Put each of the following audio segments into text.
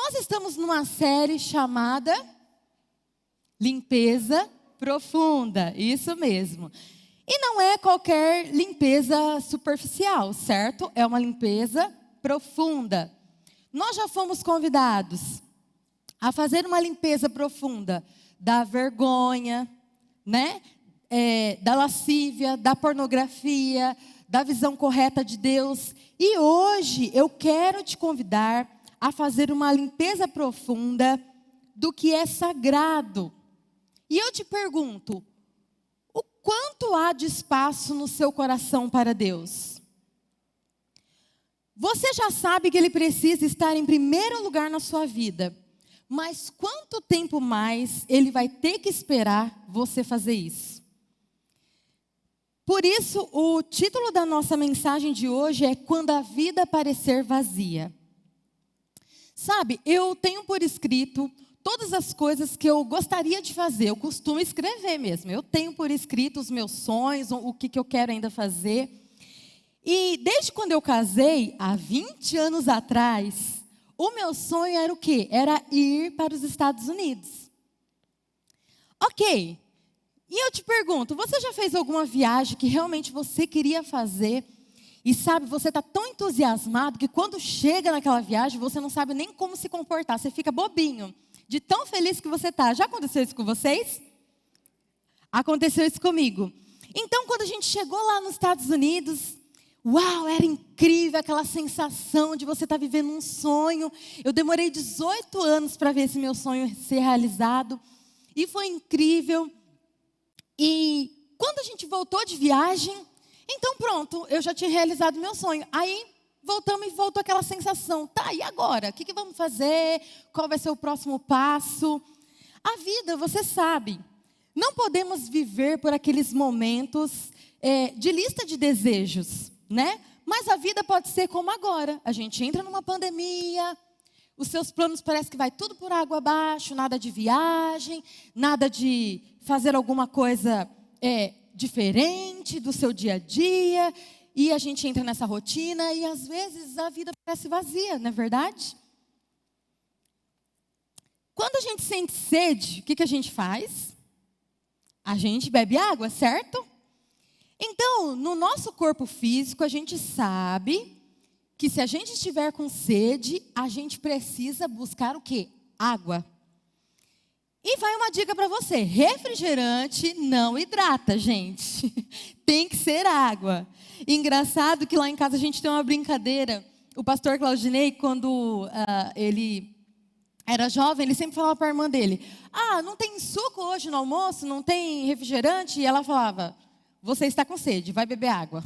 Nós estamos numa série chamada Limpeza Profunda, isso mesmo. E não é qualquer limpeza superficial, certo? É uma limpeza profunda. Nós já fomos convidados a fazer uma limpeza profunda da vergonha, né? Da lascívia, da pornografia, da visão correta de Deus. E hoje eu quero te convidar a fazer uma limpeza profunda do que é sagrado. E eu te pergunto, o quanto há de espaço no seu coração para Deus? Você já sabe que Ele precisa estar em primeiro lugar na sua vida, mas quanto tempo mais Ele vai ter que esperar você fazer isso? Por isso, o título da nossa mensagem de hoje é Quando a Vida Parecer Vazia. Sabe, eu tenho por escrito todas as coisas que eu gostaria de fazer. Eu costumo escrever mesmo. Eu tenho por escrito os meus sonhos, o que eu quero ainda fazer. E desde quando eu casei, há 20 anos atrás, o meu sonho era o quê? Era ir para os Estados Unidos. Ok. E eu te pergunto, você já fez alguma viagem que realmente você queria fazer? E sabe, você está tão entusiasmado que quando chega naquela viagem, você não sabe nem como se comportar. Você fica bobinho, de tão feliz que você está. Já aconteceu isso com vocês? Aconteceu isso comigo. Então, quando a gente chegou lá nos Estados Unidos, uau, era incrível aquela sensação de você estar vivendo um sonho. Eu demorei 18 anos para ver esse meu sonho ser realizado. E foi incrível. E quando a gente voltou de viagem, então pronto, eu já tinha realizado meu sonho. Aí voltamos e voltou aquela sensação. Tá, e agora? O que vamos fazer? Qual vai ser o próximo passo? A vida, você sabe, não podemos viver por aqueles momentos de lista de desejos, né? Mas a vida pode ser como agora. A gente entra numa pandemia, os seus planos parece que vai tudo por água abaixo, nada de viagem, nada de fazer alguma coisa diferente do seu dia a dia, e a gente entra nessa rotina, e às vezes a vida parece vazia, não é verdade? Quando a gente sente sede, o que a gente faz? A gente bebe água, certo? Então, no nosso corpo físico, a gente sabe que se a gente estiver com sede, a gente precisa buscar o quê? Água. E vai uma dica para você, refrigerante não hidrata, gente. Tem que ser água. Engraçado que lá em casa a gente tem uma brincadeira. O pastor Claudinei, quando ele era jovem, ele sempre falava para a irmã dele, não tem suco hoje no almoço, não tem refrigerante? E ela falava, você está com sede, vai beber água.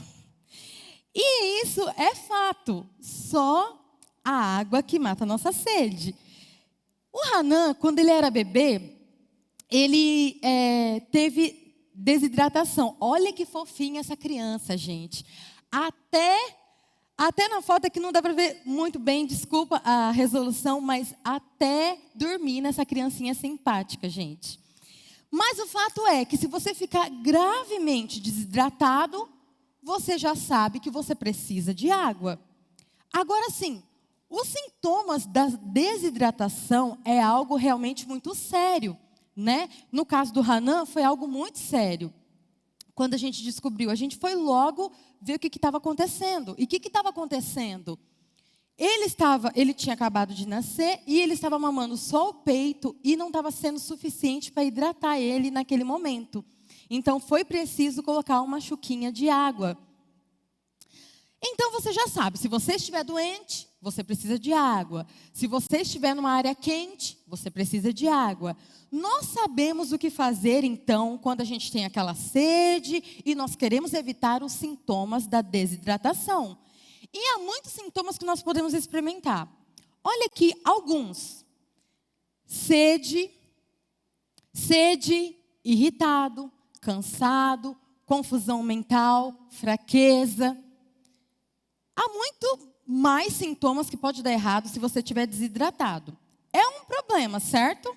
E isso é fato, só a água que mata a nossa sede. O Hanan, quando ele era bebê, ele teve desidratação. Olha que fofinha essa criança, gente. Até na foto aqui não dá para ver muito bem, desculpa a resolução, mas até dormir nessa criancinha simpática, gente. Mas o fato é que se você ficar gravemente desidratado, você já sabe que você precisa de água. Agora sim, os sintomas da desidratação é algo realmente muito sério, né? No caso do Hanan, foi algo muito sério. Quando a gente descobriu, a gente foi logo ver o que estava acontecendo. E o que estava acontecendo? Ele tinha acabado de nascer e ele estava mamando só o peito e não estava sendo suficiente para hidratar ele naquele momento. Então, foi preciso colocar uma chuquinha de água. Então, você já sabe, se você estiver doente, você precisa de água. Se você estiver numa área quente, você precisa de água. Nós sabemos o que fazer, então, quando a gente tem aquela sede e nós queremos evitar os sintomas da desidratação. E há muitos sintomas que nós podemos experimentar. Olha aqui alguns. Sede, irritado, cansado, confusão mental, fraqueza. Há muito mais sintomas que pode dar errado se você estiver desidratado. É um problema, certo?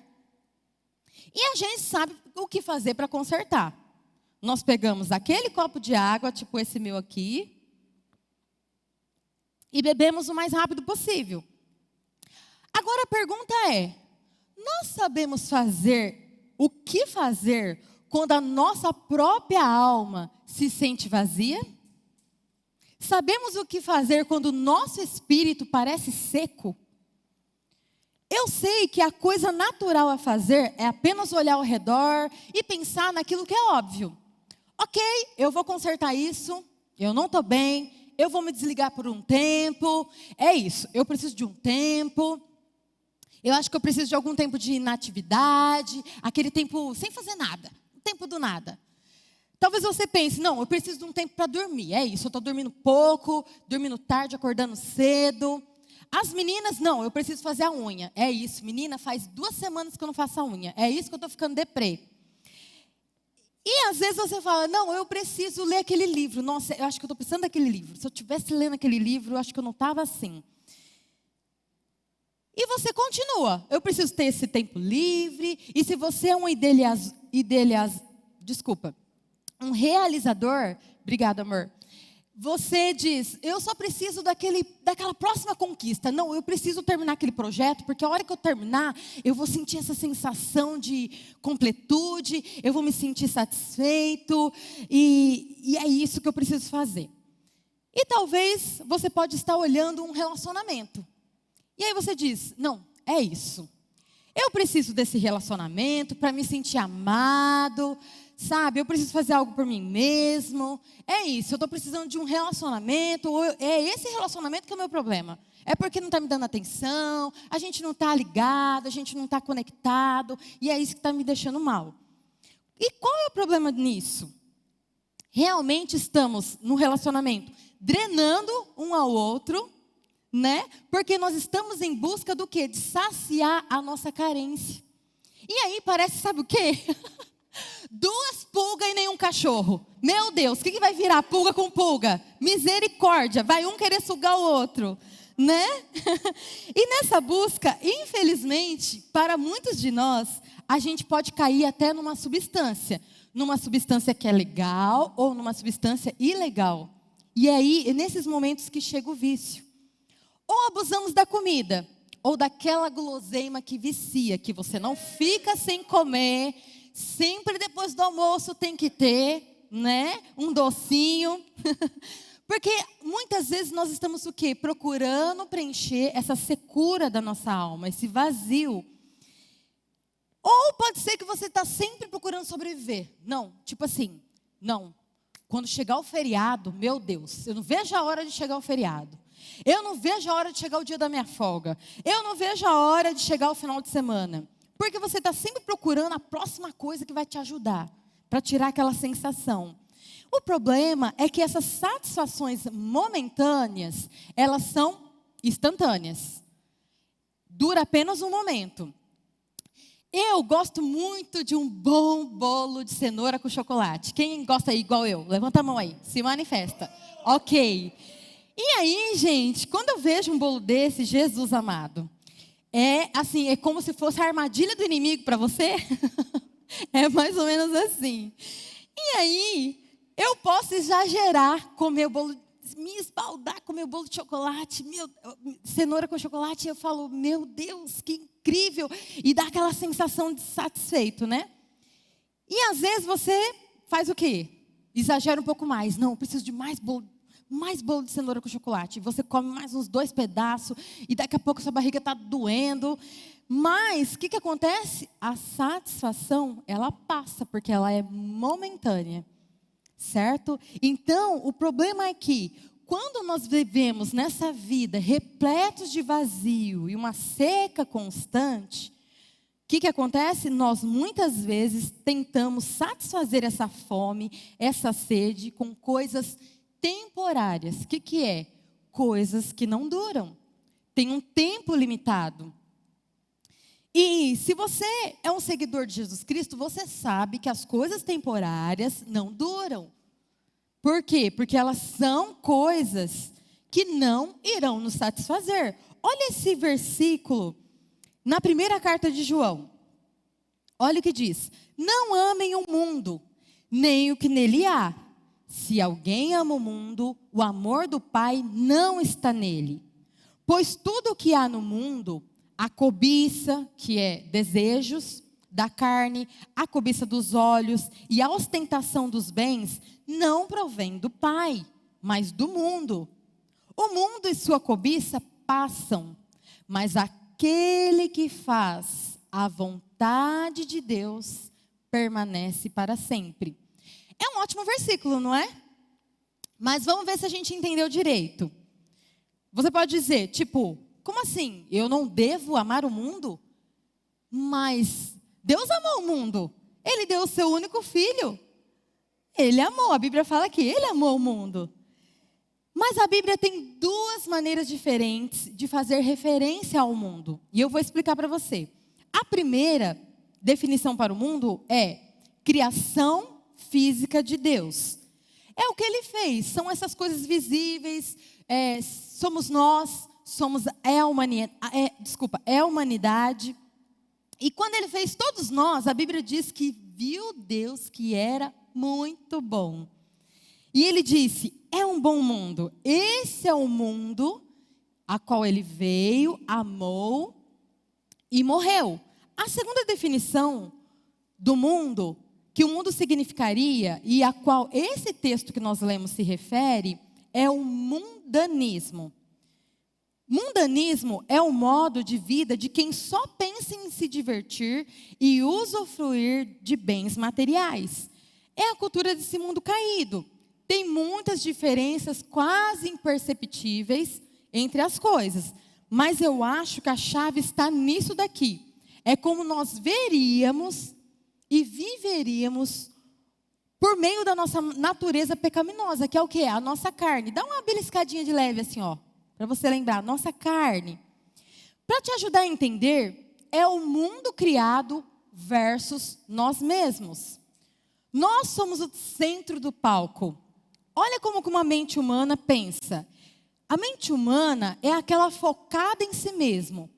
E a gente sabe o que fazer para consertar. Nós pegamos aquele copo de água, tipo esse meu aqui, e bebemos o mais rápido possível. Agora a pergunta é: nós sabemos fazer o que fazer quando a nossa própria alma se sente vazia? Sabemos o que fazer quando o nosso espírito parece seco? Eu sei que a coisa natural a fazer é apenas olhar ao redor e pensar naquilo que é óbvio. Ok, eu vou consertar isso, eu não estou bem, eu vou me desligar por um tempo, é isso, eu preciso de um tempo, eu acho que eu preciso de algum tempo de inatividade, aquele tempo sem fazer nada, um tempo do nada. Talvez você pense, não, eu preciso de um tempo para dormir, é isso, eu estou dormindo pouco, dormindo tarde, acordando cedo. As meninas, não, eu preciso fazer a unha, é isso, menina, faz 2 semanas que eu não faço a unha, é isso que eu estou ficando deprê. E às vezes você fala, não, eu preciso ler aquele livro, nossa, eu acho que eu estou precisando daquele livro, se eu estivesse lendo aquele livro, eu acho que eu não estava assim. E você continua, eu preciso ter esse tempo livre, e se você é um um realizador, obrigado amor, você diz, eu só preciso daquela próxima conquista. Não, eu preciso terminar aquele projeto, porque a hora que eu terminar, eu vou sentir essa sensação de completude, eu vou me sentir satisfeito, e é isso que eu preciso fazer. E talvez você pode estar olhando um relacionamento. E aí você diz, não, é isso. Eu preciso desse relacionamento para me sentir amado, sabe? Eu preciso fazer algo por mim mesmo. É isso, eu estou precisando de um relacionamento. Ou é esse relacionamento que é o meu problema. É porque não está me dando atenção, a gente não está ligado, a gente não está conectado. E é isso que está me deixando mal. E qual é o problema nisso? Realmente estamos no relacionamento drenando um ao outro, né? Porque nós estamos em busca do quê? De saciar a nossa carência. E aí parece, sabe o quê? 2 pulgas e nenhum cachorro. Meu Deus, o que vai virar pulga com pulga? Misericórdia, vai um querer sugar o outro, né? E nessa busca, infelizmente, para muitos de nós, a gente pode cair até numa substância que é legal ou numa substância ilegal. E aí, é nesses momentos que chega o vício. Ou abusamos da comida, ou daquela guloseima que vicia, que você não fica sem comer, sempre depois do almoço tem que ter, né? Um docinho. Porque muitas vezes nós estamos o quê? Procurando preencher essa secura da nossa alma, esse vazio. Ou pode ser que você está sempre procurando sobreviver. Não, tipo assim, não. Quando chegar o feriado, meu Deus, eu não vejo a hora de chegar o feriado. Eu não vejo a hora de chegar o dia da minha folga. Eu não vejo a hora de chegar o final de semana. Porque você está sempre procurando a próxima coisa que vai te ajudar, para tirar aquela sensação. O problema é que essas satisfações momentâneas, elas são instantâneas. Dura apenas um momento. Eu gosto muito de um bom bolo de cenoura com chocolate. Quem gosta aí igual eu? Levanta a mão aí, se manifesta. Ok. E aí, gente, quando eu vejo um bolo desse, Jesus amado, é assim, é como se fosse a armadilha do inimigo para você. É mais ou menos assim. E aí, eu posso exagerar, comer o bolo, me esbaldar, comer o bolo de chocolate, cenoura com chocolate, e eu falo, meu Deus, que incrível, e dá aquela sensação de satisfeito, né? E às vezes você faz o quê? Exagera um pouco mais. Não, eu preciso de mais bolo de cenoura com chocolate. Você come mais uns 2 pedaços e daqui a pouco sua barriga está doendo. Mas o que acontece? A satisfação, ela passa, porque ela é momentânea. Certo? Então, o problema é que quando nós vivemos nessa vida repletos de vazio e uma seca constante, o que acontece? Nós muitas vezes tentamos satisfazer essa fome, essa sede com coisas temporárias. O que é? Coisas que não duram. Tem um tempo limitado. E se você é um seguidor de Jesus Cristo, você sabe que as coisas temporárias não duram. Por quê? Porque elas são coisas que não irão nos satisfazer. Olha esse versículo na primeira carta de João. Olha o que diz: não amem o mundo, nem o que nele há. Se alguém ama o mundo, o amor do Pai não está nele. Pois tudo o que há no mundo, A cobiça, que é desejos da carne, a cobiça dos olhos e a ostentação dos bens, não provém do Pai, mas do mundo. O mundo e sua cobiça passam, mas aquele que faz a vontade de Deus permanece para sempre. É um ótimo versículo, não é? Mas vamos ver se a gente entendeu direito. Você pode dizer, tipo, como assim? Eu não devo amar o mundo? Mas Deus amou o mundo. Ele deu o seu único filho. Ele amou. A Bíblia fala que ele amou o mundo. Mas a Bíblia tem duas maneiras diferentes de fazer referência ao mundo. E eu vou explicar para você. A primeira definição para o mundo é criação física de Deus. É o que ele fez. São essas coisas visíveis. Somos nós. É a humanidade. E quando ele fez todos nós, a Bíblia diz que viu Deus que era muito bom. E ele disse, é um bom mundo. Esse é o mundo a qual ele veio, amou e morreu. A segunda definição do mundo, que o mundo significaria, e a qual esse texto que nós lemos se refere, é o mundanismo. Mundanismo é o modo de vida de quem só pensa em se divertir e usufruir de bens materiais. É a cultura desse mundo caído. Tem muitas diferenças quase imperceptíveis entre as coisas. Mas eu acho que a chave está nisso daqui. É como nós veríamos e viveríamos por meio da nossa natureza pecaminosa, que é o quê? A nossa carne. Dá uma beliscadinha de leve assim, ó. Para você lembrar, nossa carne. Para te ajudar a entender, é o mundo criado versus nós mesmos. Nós somos o centro do palco. Olha como que uma mente humana pensa. A mente humana é aquela focada em si mesma,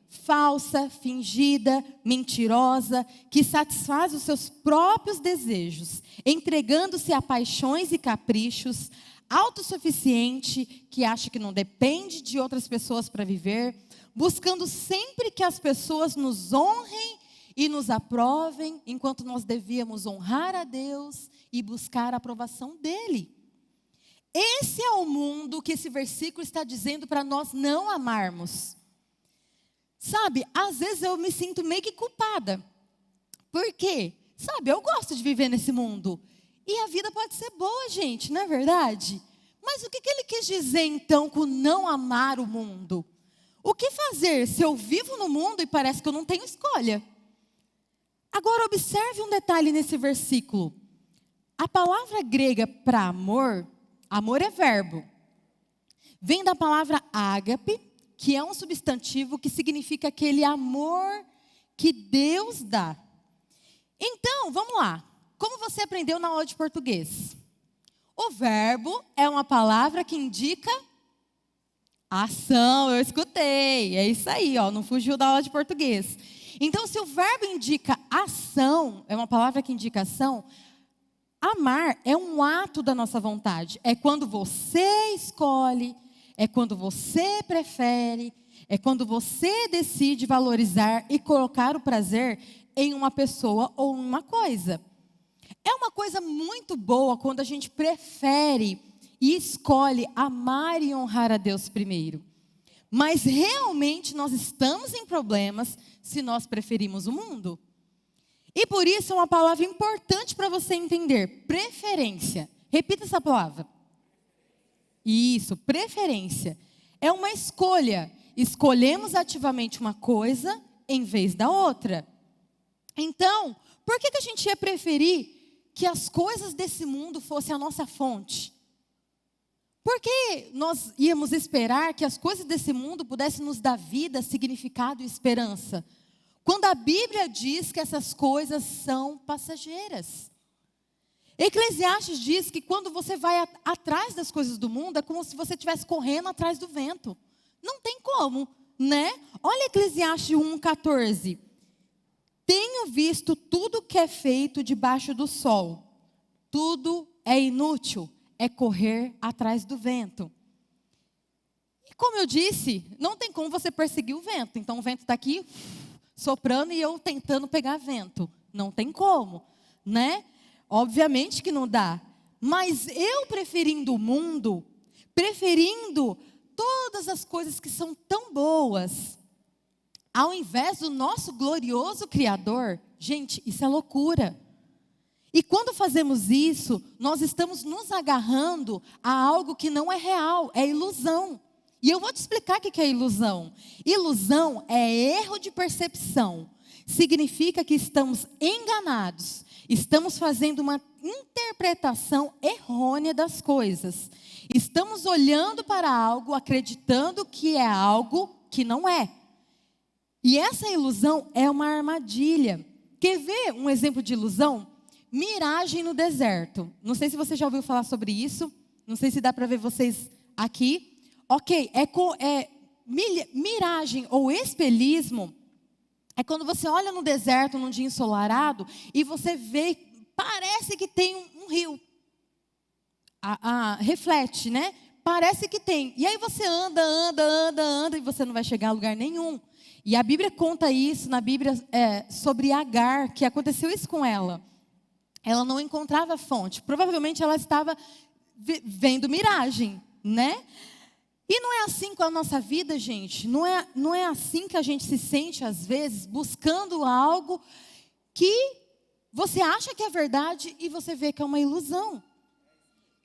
falsa, fingida, mentirosa, que satisfaz os seus próprios desejos, entregando-se a paixões e caprichos, autossuficiente, que acha que não depende de outras pessoas para viver, buscando sempre que as pessoas nos honrem e nos aprovem, enquanto nós devíamos honrar a Deus e buscar a aprovação dEle. Esse é o mundo que esse versículo está dizendo para nós não amarmos. Sabe, às vezes eu me sinto meio que culpada. Por quê? Sabe, eu gosto de viver nesse mundo. E a vida pode ser boa, gente, não é verdade? Mas o que ele quis dizer, então, com não amar o mundo? O que fazer se eu vivo no mundo e parece que eu não tenho escolha? Agora, observe um detalhe nesse versículo. A palavra grega para amor, amor é verbo. Vem da palavra ágape, que é um substantivo que significa aquele amor que Deus dá. Então, vamos lá. Como você aprendeu na aula de português? O verbo é uma palavra que indica ação, eu escutei. É isso aí, ó, não fugiu da aula de português. Então, se o verbo indica ação, é uma palavra que indica ação, amar é um ato da nossa vontade. É quando você escolhe, é quando você prefere, é quando você decide valorizar e colocar o prazer em uma pessoa ou em uma coisa. É uma coisa muito boa quando a gente prefere e escolhe amar e honrar a Deus primeiro. Mas realmente nós estamos em problemas se nós preferimos o mundo. E por isso é uma palavra importante para você entender. Preferência. Repita essa palavra. Isso, preferência. É uma escolha. Escolhemos ativamente uma coisa em vez da outra. Então, por que a gente ia preferir que as coisas desse mundo fossem a nossa fonte? Por que nós íamos esperar que as coisas desse mundo pudessem nos dar vida, significado e esperança? Quando a Bíblia diz que essas coisas são passageiras. Eclesiastes diz que quando você vai atrás das coisas do mundo, é como se você estivesse correndo atrás do vento. Não tem como, né? Olha Eclesiastes 1,14. Tenho visto tudo que é feito debaixo do sol. Tudo é inútil, é correr atrás do vento. E Como eu disse, não tem como você perseguir o vento. Então o vento está aqui soprando e eu tentando pegar vento. Não tem como, né? Obviamente que não dá. Mas eu preferindo o mundo, preferindo todas as coisas que são tão boas, ao invés do nosso glorioso Criador, gente, isso é loucura. E quando fazemos isso, nós estamos nos agarrando a algo que não é real, é ilusão. E eu vou te explicar o que é ilusão. Ilusão é erro de percepção. Significa que estamos enganados. Estamos fazendo uma interpretação errônea das coisas. Estamos olhando para algo, acreditando que é algo que não é. E essa ilusão é uma armadilha. Quer ver um exemplo de ilusão? Miragem no deserto. Não sei se você já ouviu falar sobre isso. Não sei se dá para ver vocês aqui. Ok, miragem ou espelhismo é quando você olha no deserto num dia ensolarado e você vê, parece que tem um rio. Reflete, né? Parece que tem. E aí você anda e você não vai chegar a lugar nenhum. E a Bíblia conta isso, na Bíblia, sobre Agar, que aconteceu isso com ela. Ela não encontrava fonte. Provavelmente ela estava vendo miragem, né? E não é assim com a nossa vida, gente. Não é assim que a gente se sente, às vezes, buscando algo que você acha que é verdade e você vê que é uma ilusão.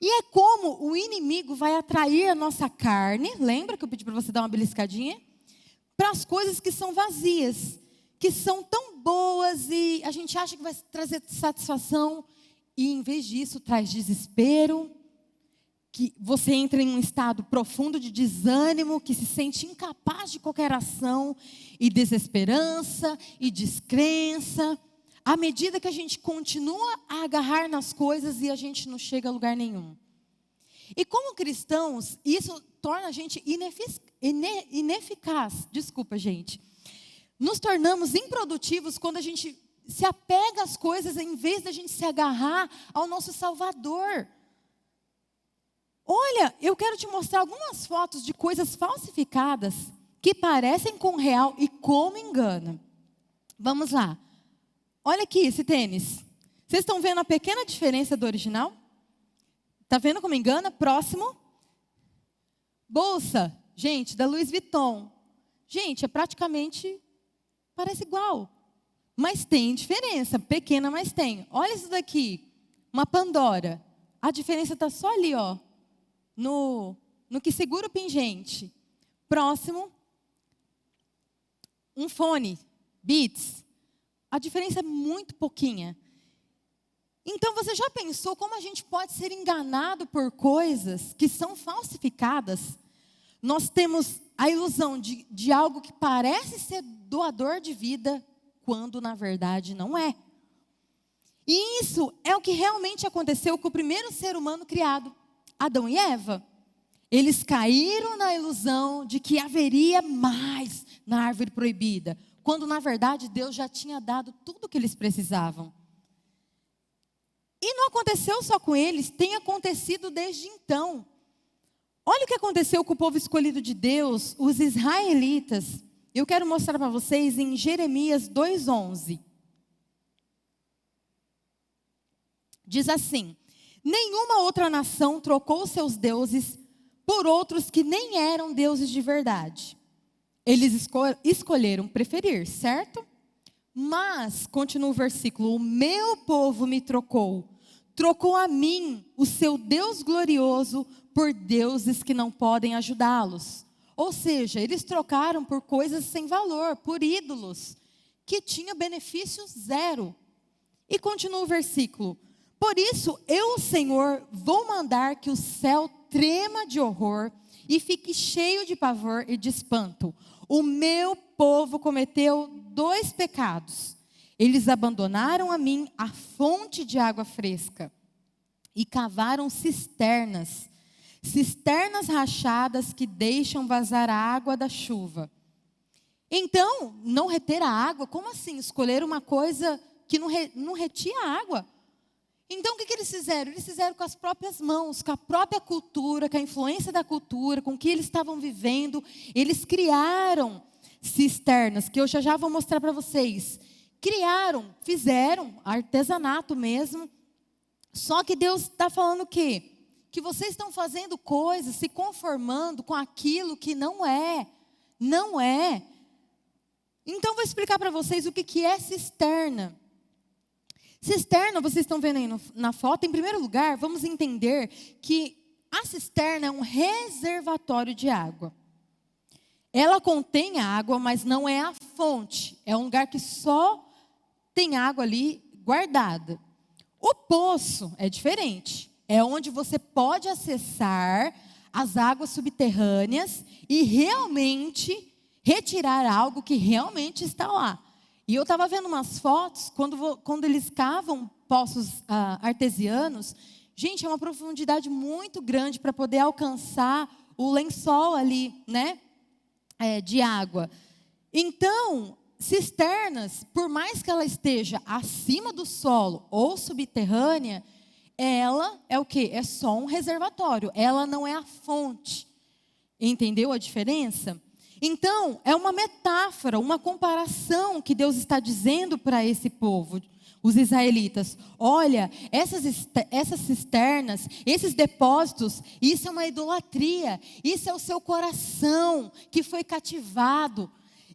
E é como o inimigo vai atrair a nossa carne, lembra que eu pedi para você dar uma beliscadinha? Para as coisas que são vazias, que são tão boas e a gente acha que vai trazer satisfação. E em vez disso, traz desespero, que você entra em um estado profundo de desânimo, que se sente incapaz de qualquer ação, e desesperança, e descrença, à medida que a gente continua a agarrar nas coisas e a gente não chega a lugar nenhum. E como cristãos, isso torna a gente ineficaz. Desculpa, gente. Nos tornamos improdutivos quando a gente se apega às coisas, em vez da gente se agarrar ao nosso Salvador. Olha, eu quero te mostrar algumas fotos de coisas falsificadas que parecem com real e como engana. Vamos lá. Olha aqui esse tênis. Vocês estão vendo a pequena diferença do original? Está vendo como engana? Próximo. Bolsa, gente, da Louis Vuitton. Gente, praticamente, parece igual. Mas tem diferença, pequena, mas tem. Olha isso daqui, uma Pandora. A diferença está só ali, ó. No que segura o pingente. Próximo, um fone, Beats. A diferença é muito pouquinha. Então você já pensou como a gente pode ser enganado por coisas que são falsificadas? Nós temos a ilusão de algo que parece ser doador de vida, quando na verdade não é. E isso é o que realmente aconteceu com o primeiro ser humano criado. Adão e Eva, eles caíram na ilusão de que haveria mais na árvore proibida, quando na verdade Deus já tinha dado tudo o que eles precisavam. E não aconteceu só com eles, tem acontecido desde então. Olha o que aconteceu com o povo escolhido de Deus, os israelitas. Eu quero mostrar para vocês em Jeremias 2:11. Diz assim: nenhuma outra nação trocou seus deuses por outros que nem eram deuses de verdade. Eles escolheram preferir, certo? Mas, continua o versículo, o meu povo me trocou a mim, o seu Deus glorioso, por deuses que não podem ajudá-los. Ou seja, eles trocaram por coisas sem valor, por ídolos, que tinham benefício zero. E continua o versículo: por isso, eu, o Senhor, vou mandar que o céu trema de horror e fique cheio de pavor e de espanto. O meu povo cometeu 2 pecados. Eles abandonaram a mim a fonte de água fresca e cavaram cisternas rachadas que deixam vazar a água da chuva. Então, não reter a água? Como assim? Escolher uma coisa que não retia a água? Então, o que eles fizeram? Eles fizeram com as próprias mãos, com a própria cultura, com a influência da cultura, com o que eles estavam vivendo. Eles criaram cisternas, que eu já vou mostrar para vocês. Criaram, fizeram, artesanato mesmo. Só que Deus está falando o quê? Que vocês estão fazendo coisas, se conformando com aquilo que não é. Não é. Então, vou explicar para vocês o que é cisterna. Cisterna, vocês estão vendo aí na foto, em primeiro lugar, vamos entender que a cisterna é um reservatório de água. Ela contém água, mas não é a fonte. É um lugar que só tem água ali guardada. O poço é diferente. É onde você pode acessar as águas subterrâneas e realmente retirar algo que realmente está lá. E eu estava vendo umas fotos, quando eles cavam poços artesianos, gente, é uma profundidade muito grande para poder alcançar o lençol ali, né, de água. Então, cisternas, por mais que ela esteja acima do solo ou subterrânea, ela é o quê? É só um reservatório, ela não é a fonte. Entendeu a diferença? Então, é uma metáfora, uma comparação que Deus está dizendo para esse povo, os israelitas. Olha, essas cisternas, esses depósitos, isso é uma idolatria. Isso é o seu coração que foi cativado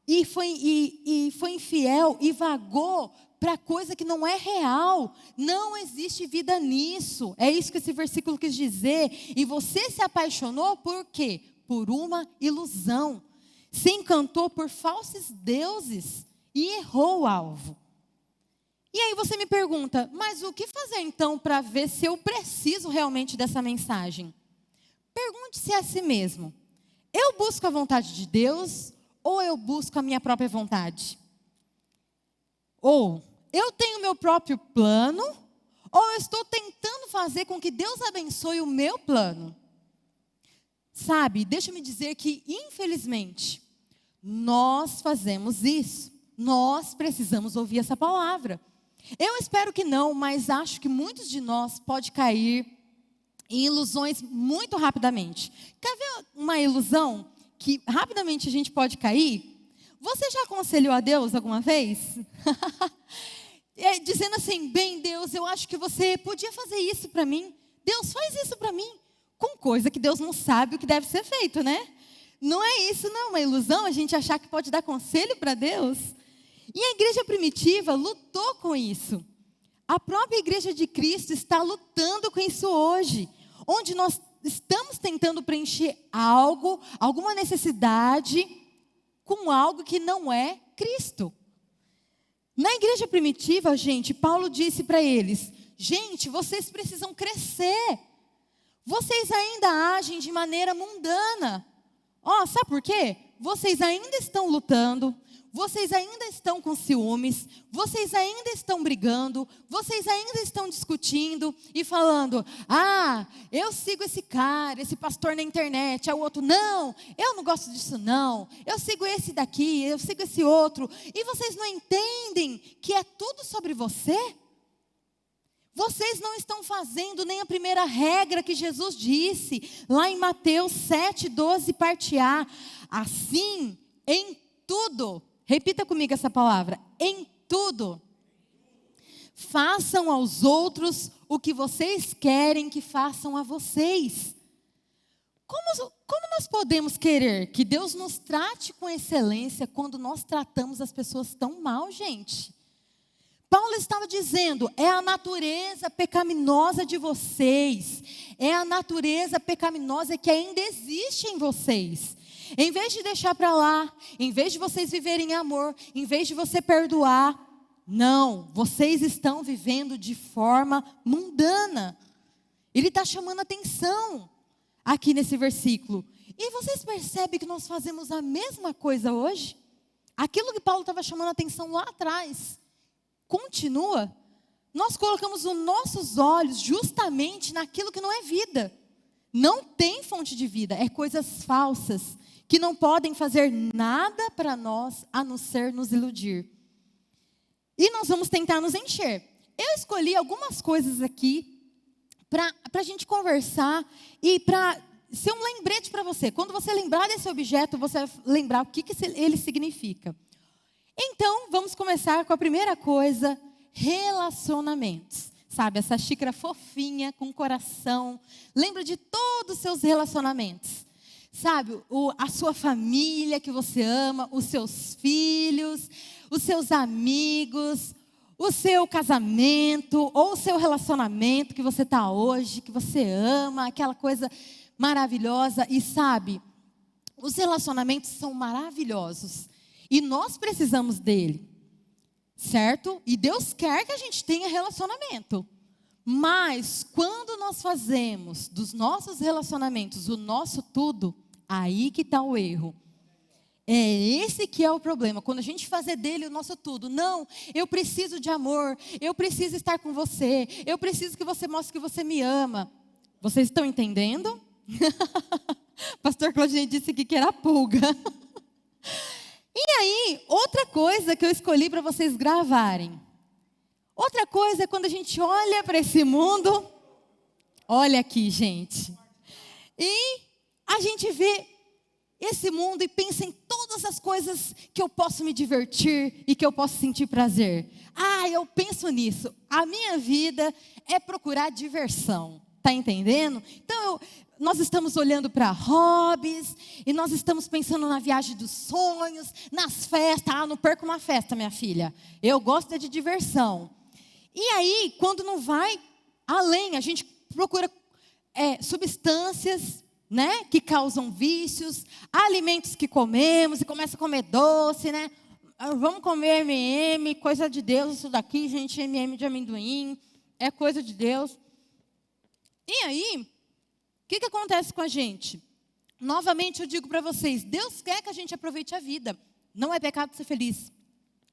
e foi infiel e vagou para coisa que não é real. Não existe vida nisso. É isso que esse versículo quis dizer. E você se apaixonou por quê? Por uma ilusão. Se encantou por falsos deuses e errou o alvo. E aí você me pergunta, mas o que fazer então para ver se eu preciso realmente dessa mensagem? Pergunte-se a si mesmo, eu busco a vontade de Deus ou eu busco a minha própria vontade? Ou eu tenho meu próprio plano ou eu estou tentando fazer com que Deus abençoe o meu plano? Sabe, deixa-me dizer que, infelizmente, nós fazemos isso. Nós precisamos ouvir essa palavra. Eu espero que não, mas acho que muitos de nós podem cair em ilusões muito rapidamente. Quer ver uma ilusão que rapidamente a gente pode cair? Você já aconselhou a Deus alguma vez? Dizendo assim, bem, Deus, eu acho que você podia fazer isso para mim. Deus, faz isso para mim. Com coisa que Deus não sabe o que deve ser feito, né? Não é isso, não é uma ilusão a gente achar que pode dar conselho para Deus. E a igreja primitiva lutou com isso. A própria igreja de Cristo está lutando com isso hoje. Onde nós estamos tentando preencher algo, alguma necessidade, com algo que não é Cristo. Na igreja primitiva, gente, Paulo disse para eles, gente, vocês precisam crescer. Vocês ainda agem de maneira mundana. Sabe por quê? Vocês ainda estão lutando, vocês ainda estão com ciúmes, vocês ainda estão brigando, vocês ainda estão discutindo e falando, eu sigo esse cara, esse pastor na internet, o outro, não, eu não gosto disso não, eu sigo esse daqui, eu sigo esse outro, e vocês não entendem que é tudo sobre você? Vocês não estão fazendo nem a primeira regra que Jesus disse, lá em Mateus 7:12, parte A. Assim, em tudo, repita comigo essa palavra, em tudo, façam aos outros o que vocês querem que façam a vocês. Como nós podemos querer que Deus nos trate com excelência quando nós tratamos as pessoas tão mal, gente? Paulo estava dizendo, é a natureza pecaminosa de vocês, é a natureza pecaminosa que ainda existe em vocês. Em vez de deixar para lá, em vez de vocês viverem em amor, em vez de você perdoar, não, vocês estão vivendo de forma mundana. Ele está chamando atenção aqui nesse versículo. E vocês percebem que nós fazemos a mesma coisa hoje? Aquilo que Paulo estava chamando atenção lá atrás continua. Nós colocamos os nossos olhos justamente naquilo que não é vida. Não tem fonte de vida, é coisas falsas, que não podem fazer nada para nós, a não ser nos iludir. E nós vamos tentar nos encher. Eu escolhi algumas coisas aqui para a gente conversar e para ser um lembrete para você. Quando você lembrar desse objeto, você vai lembrar o que ele significa. Então, vamos começar com a primeira coisa, relacionamentos. Sabe, essa xícara fofinha, com coração. Lembra de todos os seus relacionamentos. Sabe, a sua família que você ama, os seus filhos, os seus amigos, o seu casamento ou o seu relacionamento que você está hoje, que você ama, aquela coisa maravilhosa. E sabe, os relacionamentos são maravilhosos e nós precisamos dele, certo? E Deus quer que a gente tenha relacionamento. Mas quando nós fazemos dos nossos relacionamentos o nosso tudo, aí que está o erro. É esse que é o problema, quando a gente fazer dele o nosso tudo. Não, eu preciso de amor, eu preciso estar com você, eu preciso que você mostre que você me ama. Vocês estão entendendo? Pastor Claudinei disse aqui que era pulga. E aí, outra coisa que eu escolhi para vocês gravarem. Outra coisa é quando a gente olha para esse mundo. Olha aqui, gente. E a gente vê esse mundo e pensa em todas as coisas que eu posso me divertir e que eu posso sentir prazer. Eu penso nisso. A minha vida é procurar diversão. Tá entendendo? Então, nós estamos olhando para hobbies e nós estamos pensando na viagem dos sonhos, nas festas. Não perca uma festa, minha filha. Eu gosto de diversão. E aí, quando não vai além, a gente procura substâncias, né, que causam vícios, alimentos que comemos e começa a comer doce, né? Vamos comer M&M, coisa de Deus, isso daqui, gente, M&M de amendoim, é coisa de Deus. E aí, o que acontece com a gente? Novamente eu digo para vocês, Deus quer que a gente aproveite a vida. Não é pecado ser feliz,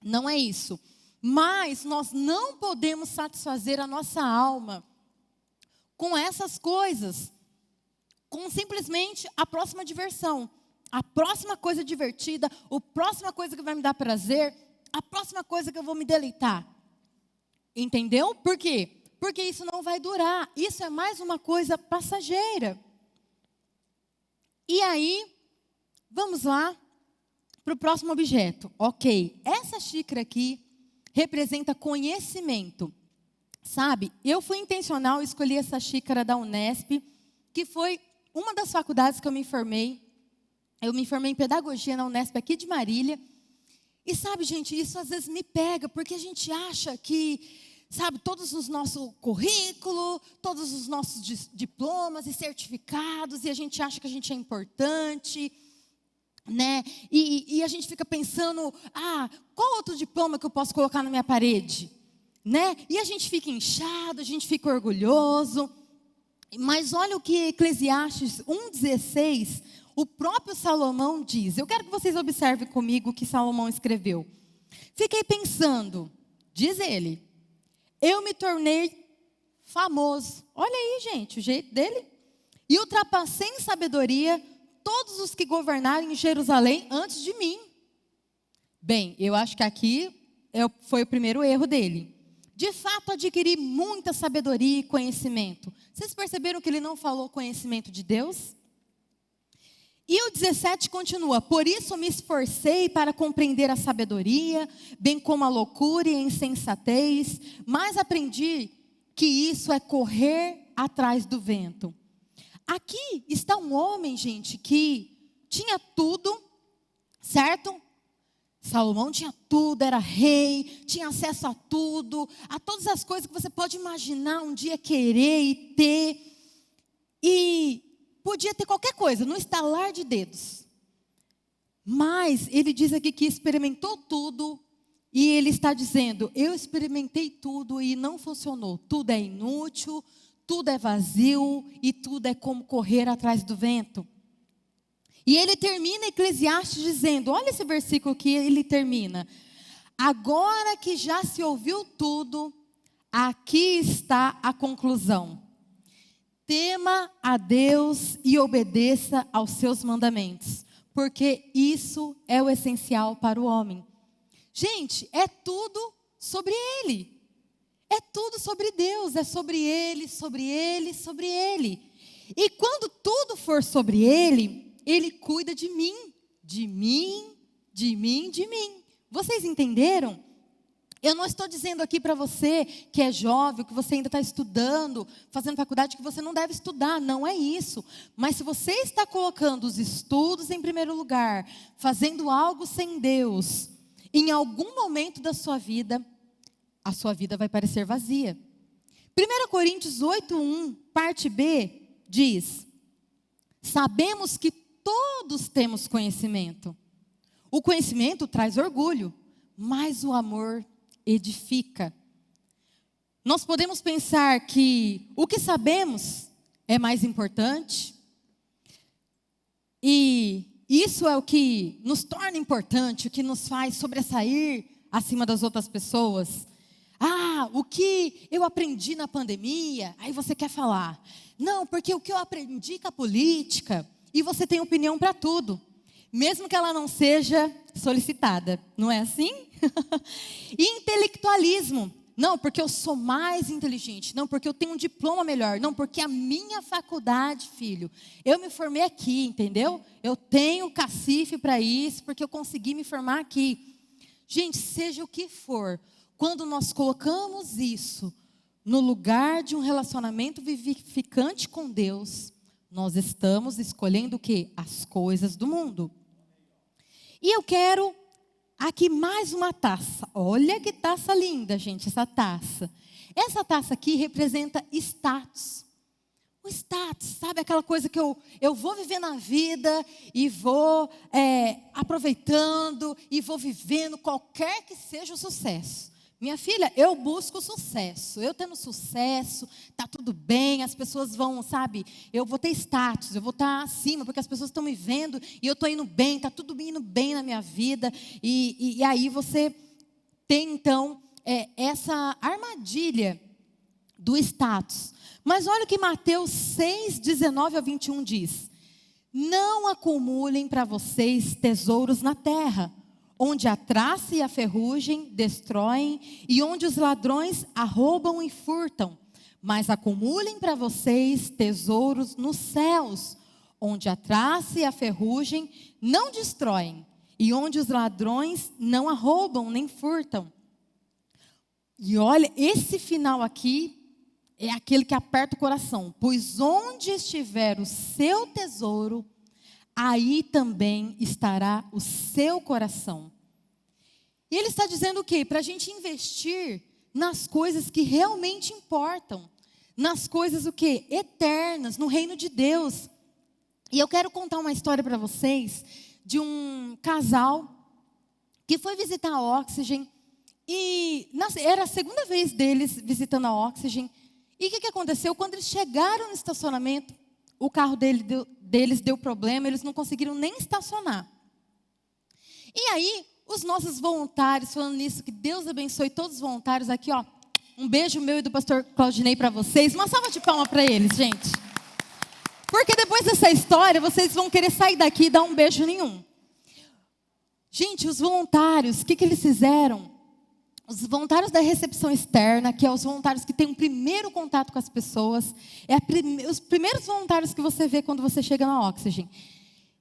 não é isso. Mas nós não podemos satisfazer a nossa alma com essas coisas, com simplesmente a próxima diversão, a próxima coisa divertida, a próxima coisa que vai me dar prazer, a próxima coisa que eu vou me deleitar. Entendeu? Por quê? Porque isso não vai durar. Isso é mais uma coisa passageira. E aí, vamos lá para o próximo objeto. Ok, essa xícara aqui representa conhecimento. Sabe, eu fui intencional, escolhi essa xícara da Unesp, que foi uma das faculdades que eu me formei. Eu me formei em pedagogia na Unesp aqui de Marília. E sabe, gente, isso às vezes me pega, porque a gente acha que, sabe, todos os nossos currículos, todos os nossos diplomas e certificados, e a gente acha que a gente é importante, né? E a gente fica pensando, qual outro diploma que eu posso colocar na minha parede? Né? E a gente fica inchado, a gente fica orgulhoso. Mas olha o que Eclesiastes 1,16, o próprio Salomão diz. Eu quero que vocês observem comigo o que Salomão escreveu. Fiquei pensando, diz ele, eu me tornei famoso. Olha aí, gente, o jeito dele. E ultrapassei em sabedoria todos os que governaram em Jerusalém antes de mim. Bem, eu acho que aqui foi o primeiro erro dele. De fato, adquiri muita sabedoria e conhecimento. Vocês perceberam que ele não falou conhecimento de Deus? E o 17 continua, por isso me esforcei para compreender a sabedoria, bem como a loucura e a insensatez, mas aprendi que isso é correr atrás do vento. Aqui está um homem, gente, que tinha tudo, certo? Salomão tinha tudo, era rei, tinha acesso a tudo, a todas as coisas que você pode imaginar um dia querer e ter. E podia ter qualquer coisa, no estalar de dedos. Mas ele diz aqui que experimentou tudo e ele está dizendo, eu experimentei tudo e não funcionou. Tudo é inútil, tudo é vazio e tudo é como correr atrás do vento. E ele termina Eclesiastes dizendo, olha esse versículo que ele termina. Agora que já se ouviu tudo, aqui está a conclusão. Tema a Deus e obedeça aos seus mandamentos, porque isso é o essencial para o homem. Gente, é tudo sobre ele. É tudo sobre Deus, é sobre Ele, sobre Ele, sobre Ele. E quando tudo for sobre Ele, Ele cuida de mim, de mim, de mim, de mim. Vocês entenderam? Eu não estou dizendo aqui para você que é jovem, que você ainda está estudando, fazendo faculdade, que você não deve estudar, não é isso. Mas se você está colocando os estudos em primeiro lugar, fazendo algo sem Deus, em algum momento da sua vida, a sua vida vai parecer vazia. 1 Coríntios 8:1, parte B, diz: sabemos que todos temos conhecimento. O conhecimento traz orgulho, mas o amor edifica. Nós podemos pensar que o que sabemos é mais importante, e isso é o que nos torna importante, o que nos faz sobressair acima das outras pessoas. O que eu aprendi na pandemia, aí você quer falar. Não, porque o que eu aprendi com a política, e você tem opinião para tudo, mesmo que ela não seja solicitada, não é assim? E intelectualismo. Não, porque eu sou mais inteligente. Não, porque eu tenho um diploma melhor. Não, porque a minha faculdade, filho, eu me formei aqui, entendeu? Eu tenho cacife para isso, porque eu consegui me formar aqui. Gente, seja o que for, quando nós colocamos isso no lugar de um relacionamento vivificante com Deus, nós estamos escolhendo o quê? As coisas do mundo. E eu quero aqui mais uma taça. Olha que taça linda, gente, essa taça. Essa taça aqui representa status. O status, sabe aquela coisa que eu vou viver na vida e vou aproveitando e vou vivendo qualquer que seja o sucesso. Minha filha, eu busco sucesso. Eu tendo sucesso, tá tudo bem, as pessoas vão, sabe? Eu vou ter status, eu vou estar acima, porque as pessoas estão me vendo e eu estou indo bem, tá tudo indo bem na minha vida. E aí você tem, então, essa armadilha do status. Mas olha o que Mateus 6, 19 a 21 diz: não acumulem para vocês tesouros na terra, onde a traça e a ferrugem destroem, e onde os ladrões arrombam e furtam. Mas acumulem para vocês tesouros nos céus, onde a traça e a ferrugem não destroem, e onde os ladrões não arrombam nem furtam. E olha, esse final aqui é aquele que aperta o coração. Pois onde estiver o seu tesouro, aí também estará o seu coração. E ele está dizendo o quê? Para a gente investir nas coisas que realmente importam. Nas coisas o quê? Eternas, no reino de Deus. E eu quero contar uma história para vocês de um casal que foi visitar a Oxygen. E era a segunda vez deles visitando a Oxygen. E o que aconteceu? Quando eles chegaram no estacionamento, o carro deles deu problema, eles não conseguiram nem estacionar. E aí, os nossos voluntários, falando nisso, que Deus abençoe todos os voluntários aqui, ó. Um beijo meu e do pastor Claudinei para vocês. Uma salva de palmas para eles, gente. Porque depois dessa história, vocês vão querer sair daqui e dar um beijo nenhum. Gente, os voluntários, o que eles fizeram? Os voluntários da recepção externa, que é os voluntários que têm um primeiro contato com as pessoas, os primeiros voluntários que você vê quando você chega na Oxygen.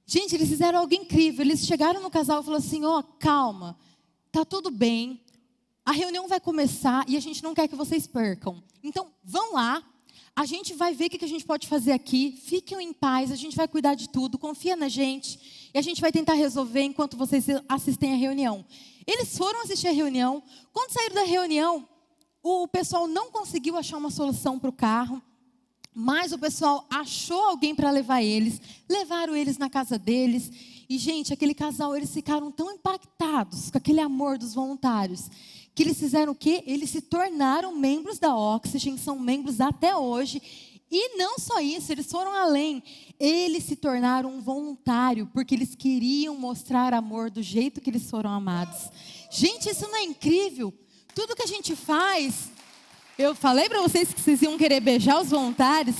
Gente, eles fizeram algo incrível. Eles chegaram no casal e falaram assim: calma, tá tudo bem, a reunião vai começar e a gente não quer que vocês percam. Então, vão lá, a gente vai ver o que a gente pode fazer aqui, fiquem em paz, a gente vai cuidar de tudo, confia na gente, e a gente vai tentar resolver enquanto vocês assistem a reunião. Eles foram assistir a reunião. Quando saíram da reunião, o pessoal não conseguiu achar uma solução para o carro, mas o pessoal achou alguém para levar eles, levaram eles na casa deles. E, gente, aquele casal, eles ficaram tão impactados com aquele amor dos voluntários, que eles fizeram o quê? Eles se tornaram membros da Oxygen, são membros até hoje. E não só isso, eles foram além. Eles se tornaram um voluntário, porque eles queriam mostrar amor do jeito que eles foram amados. Gente, isso não é incrível? Tudo que a gente faz... Eu falei para vocês que vocês iam querer beijar os voluntários.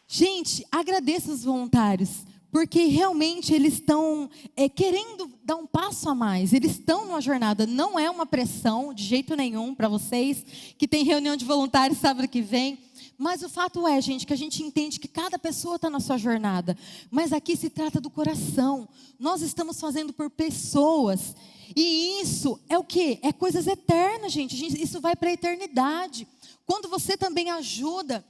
Gente, agradeça os voluntários, porque realmente eles estão querendo dar um passo a mais. Eles estão numa jornada, não é uma pressão de jeito nenhum para vocês, que tem reunião de voluntários sábado que vem. Mas o fato é, gente, que a gente entende que cada pessoa está na sua jornada. Mas aqui se trata do coração. Nós estamos fazendo por pessoas. E isso é o quê? É coisas eternas, gente. Isso vai para a eternidade. Quando você também ajuda,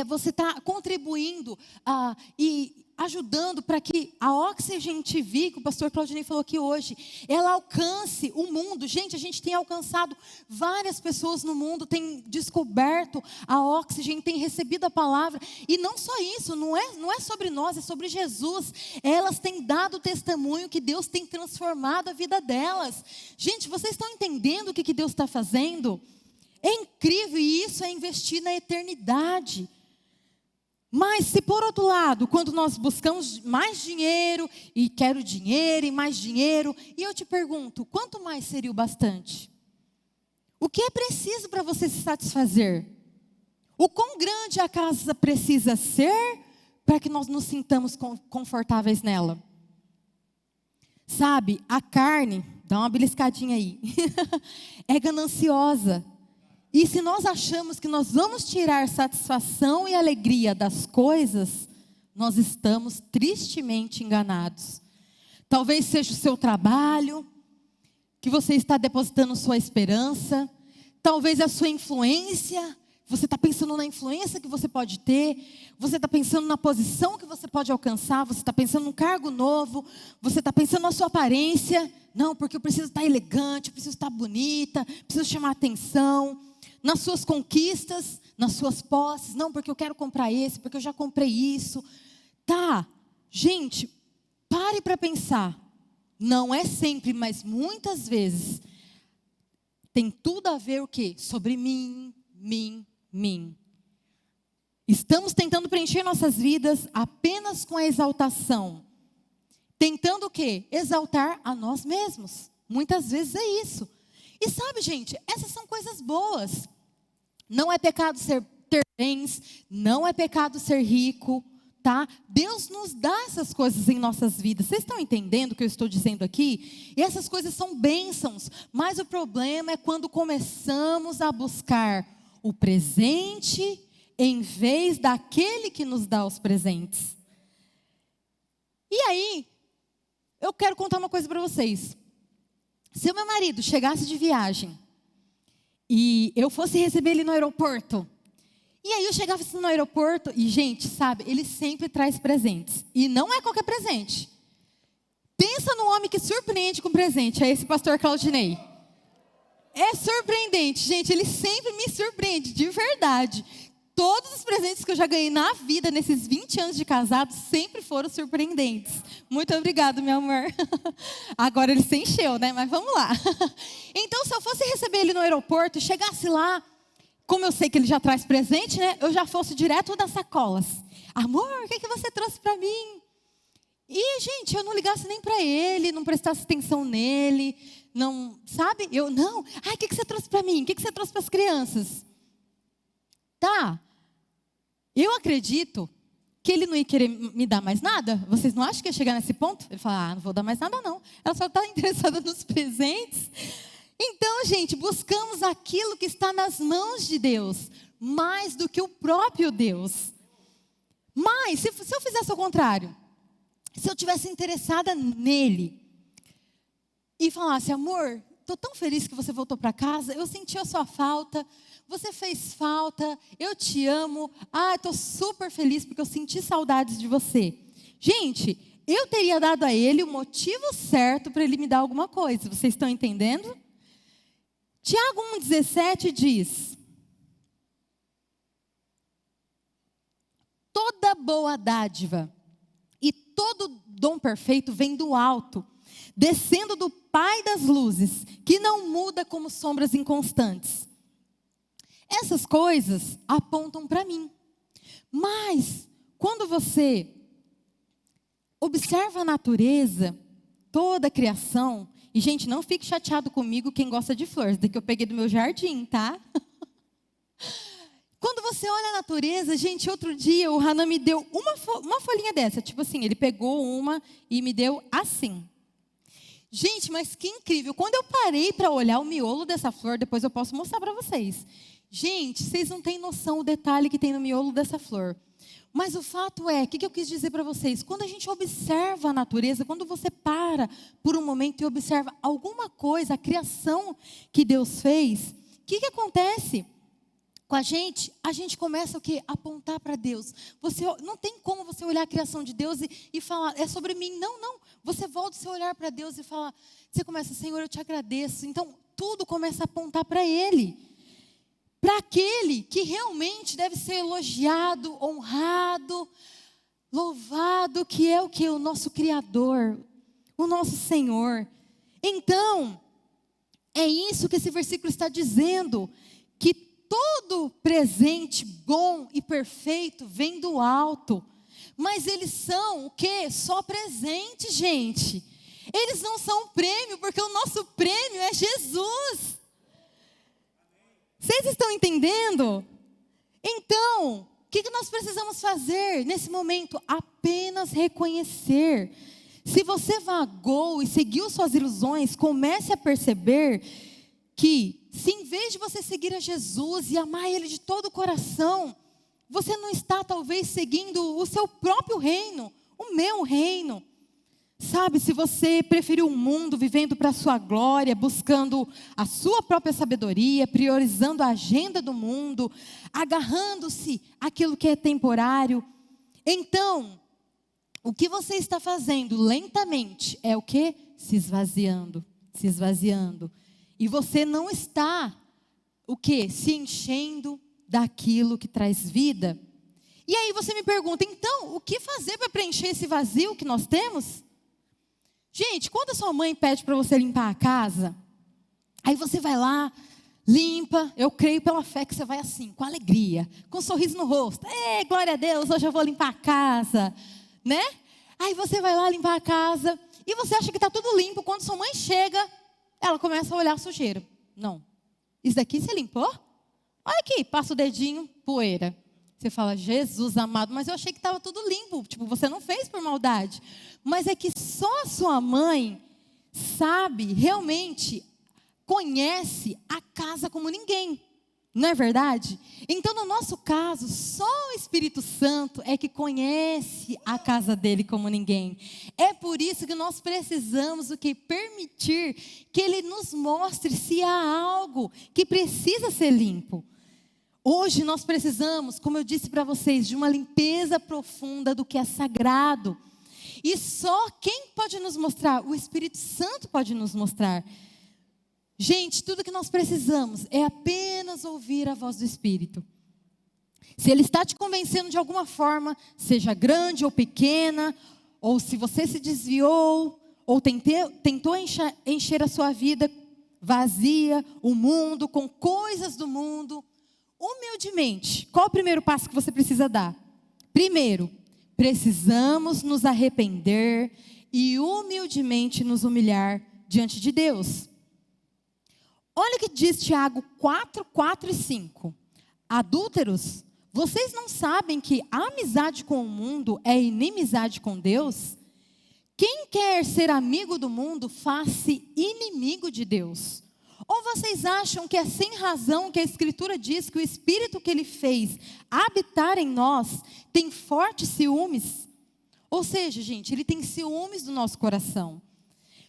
você está contribuindo e ajudando para que a Oxygen TV, que o pastor Claudinei falou aqui hoje, ela alcance o mundo. Gente, a gente tem alcançado várias pessoas no mundo, tem descoberto a Oxygen, tem recebido a palavra. E não só isso, não é sobre nós, é sobre Jesus. Elas têm dado testemunho que Deus tem transformado a vida delas. Gente, vocês estão entendendo o que Deus está fazendo? É incrível, e isso é investir na eternidade. Mas se por outro lado, quando nós buscamos mais dinheiro, e quero dinheiro e mais dinheiro, e eu te pergunto, quanto mais seria o bastante? O que é preciso para você se satisfazer? O quão grande a casa precisa ser para que nós nos sintamos confortáveis nela? Sabe, a carne, dá uma beliscadinha aí, é gananciosa. E se nós achamos que nós vamos tirar satisfação e alegria das coisas, nós estamos tristemente enganados. Talvez seja o seu trabalho, que você está depositando sua esperança. Talvez a sua influência, você está pensando na influência que você pode ter. Você está pensando na posição que você pode alcançar. Você está pensando num cargo novo. Você está pensando na sua aparência. Não, porque eu preciso estar elegante, eu preciso estar bonita, preciso chamar atenção. Nas suas conquistas, nas suas posses. Não, porque eu quero comprar esse, porque eu já comprei isso. Tá, gente, pare para pensar. Não é sempre, mas muitas vezes, tem tudo a ver o quê? Sobre mim. Estamos tentando preencher nossas vidas apenas com a exaltação. Tentando o quê? Exaltar a nós mesmos. Muitas vezes é isso. E sabe, gente, essas são coisas boas. Não é pecado ter bens, não é pecado ser rico, tá? Deus nos dá essas coisas em nossas vidas. Vocês estão entendendo o que eu estou dizendo aqui? E essas coisas são bênçãos, mas o problema é quando começamos a buscar o presente em vez daquele que nos dá os presentes. E aí, eu quero contar uma coisa para vocês. Se o meu marido chegasse de viagem e eu fosse receber ele no aeroporto, e aí eu chegava no aeroporto e, gente, sabe, ele sempre traz presentes. E não é qualquer presente. Pensa num homem que surpreende com presente, é esse pastor Claudinei. É surpreendente, gente, ele sempre me surpreende, de verdade. Todos os presentes que eu já ganhei na vida, nesses 20 anos de casado, sempre foram surpreendentes. Muito obrigado, meu amor. Agora ele se encheu, né? Mas vamos lá. Então, se eu fosse receber ele no aeroporto, chegasse lá, como eu sei que ele já traz presente, né? Eu já fosse direto das sacolas. Amor, o que você trouxe para mim? E, gente, eu não ligasse nem para ele, não prestasse atenção nele, não, sabe? Não. Ai, o que você trouxe para mim? O que você trouxe para as crianças? Tá, eu acredito que ele não ia querer me dar mais nada. Vocês não acham que ia chegar nesse ponto? Ele fala, não vou dar mais nada não. Ela só está interessada nos presentes. Então, gente, buscamos aquilo que está nas mãos de Deus, mais do que o próprio Deus. Mas, se eu fizesse o contrário, se eu tivesse interessada nele, e falasse, amor, estou tão feliz que você voltou para casa, eu senti a sua falta, você fez falta, eu te amo, estou super feliz porque eu senti saudades de você. Gente, eu teria dado a ele o motivo certo para ele me dar alguma coisa, vocês estão entendendo? Tiago 1,17 diz, toda boa dádiva e todo dom perfeito vem do alto, descendo do Pai das luzes, que não muda como sombras inconstantes. Essas coisas apontam para mim. Mas, quando você observa a natureza, toda a criação, e gente, não fique chateado comigo quem gosta de flores, daqui eu peguei do meu jardim, tá? Quando você olha a natureza, gente, outro dia o Hanan me deu uma folhinha dessa. Tipo assim, ele pegou uma e me deu assim. Gente, mas que incrível. Quando eu parei para olhar o miolo dessa flor, depois eu posso mostrar para vocês. Gente, vocês não têm noção o detalhe que tem no miolo dessa flor. Mas o fato é, o que eu quis dizer para vocês? Quando a gente observa a natureza, quando você para por um momento e observa alguma coisa, a criação que Deus fez, o que acontece com a gente começa o quê? Apontar para Deus. Você, não tem como você olhar a criação de Deus e falar, é sobre mim. Não. Você volta o seu olhar para Deus e fala, você começa, Senhor, eu te agradeço. Então, tudo começa a apontar para Ele. Para aquele que realmente deve ser elogiado, honrado, louvado, que é o que? O nosso Criador, o nosso Senhor. Então, é isso que esse versículo está dizendo, que todo presente bom e perfeito vem do alto, mas eles são o quê? Só presente, gente. Eles não são um prêmio, porque o nosso prêmio é Jesus. Vocês estão entendendo? Então, o que nós precisamos fazer nesse momento? Apenas reconhecer. Se você vagou e seguiu suas ilusões, comece a perceber que, se em vez de você seguir a Jesus e amar Ele de todo o coração, você não está talvez seguindo o seu próprio reino, o meu reino. Sabe, se você preferiu o mundo vivendo para a sua glória, buscando a sua própria sabedoria, priorizando a agenda do mundo, agarrando-se àquilo que é temporário, então, o que você está fazendo lentamente é o quê? Se esvaziando. E você não está, o quê? Se enchendo daquilo que traz vida. E aí você me pergunta, então, o que fazer para preencher esse vazio que nós temos? Gente, quando a sua mãe pede para você limpar a casa, aí você vai lá, limpa, eu creio pela fé que você vai assim, com alegria, com um sorriso no rosto. Glória a Deus, hoje eu vou limpar a casa, né? Aí você vai lá limpar a casa, e você acha que está tudo limpo. Quando sua mãe chega, ela começa a olhar a sujeira. Não, isso daqui você limpou? Olha aqui, passa o dedinho, poeira. Você fala, Jesus amado, mas eu achei que estava tudo limpo. Tipo, você não fez por maldade. Mas é que só a sua mãe sabe, realmente, conhece a casa como ninguém. Não é verdade? Então, no nosso caso, só o Espírito Santo é que conhece a casa dele como ninguém. É por isso que nós precisamos o que? Permitir que ele nos mostre se há algo que precisa ser limpo. Hoje nós precisamos, como eu disse para vocês, de uma limpeza profunda do que é sagrado. E só quem pode nos mostrar? O Espírito Santo pode nos mostrar. Gente, tudo que nós precisamos é apenas ouvir a voz do Espírito. Se Ele está te convencendo de alguma forma, seja grande ou pequena, ou se você se desviou, ou tentou encher a sua vida vazia, o mundo, com coisas do mundo, humildemente, qual o primeiro passo que você precisa dar? Primeiro, precisamos nos arrepender e humildemente nos humilhar diante de Deus. Olha o que diz Tiago 4, 4 e 5. Adúlteros, vocês não sabem que a amizade com o mundo é inimizade com Deus? Quem quer ser amigo do mundo, faz-se inimigo de Deus. Ou vocês acham que é sem razão que a Escritura diz que o Espírito que Ele fez habitar em nós tem fortes ciúmes? Ou seja, gente, Ele tem ciúmes do nosso coração.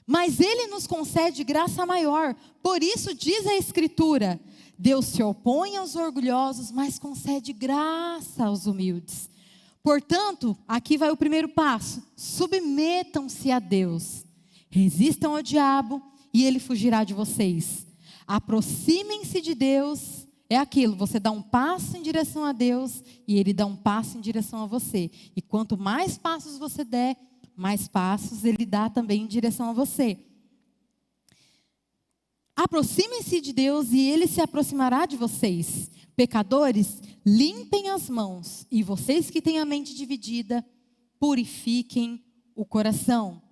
Mas Ele nos concede graça maior. Por isso diz a Escritura, Deus se opõe aos orgulhosos, mas concede graça aos humildes. Portanto, aqui vai o primeiro passo, submetam-se a Deus. Resistam ao diabo e ele fugirá de vocês. Aproximem-se de Deus, é aquilo, você dá um passo em direção a Deus e Ele dá um passo em direção a você. E quanto mais passos você der, mais passos Ele dá também em direção a você. Aproximem-se de Deus e Ele se aproximará de vocês. Pecadores, limpem as mãos, e vocês que têm a mente dividida, purifiquem o coração.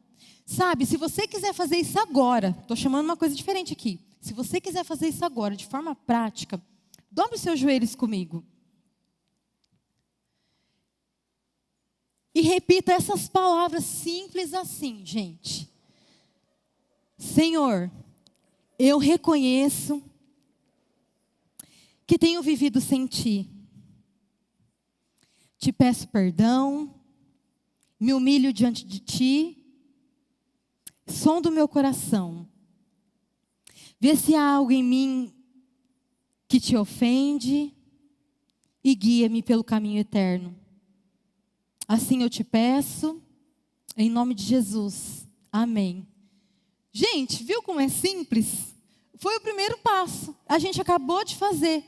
Sabe, se você quiser fazer isso agora, estou chamando uma coisa diferente aqui. Se você quiser fazer isso agora, de forma prática, dobre os seus joelhos comigo. E repita essas palavras simples assim, gente. Senhor, eu reconheço que tenho vivido sem Ti. Te peço perdão, me humilho diante de Ti, sonda o meu coração. Vê se há algo em mim que Te ofende e guia-me pelo caminho eterno. Assim eu te peço, em nome de Jesus. Amém. Gente, viu como é simples? Foi o primeiro passo. A gente acabou de fazer.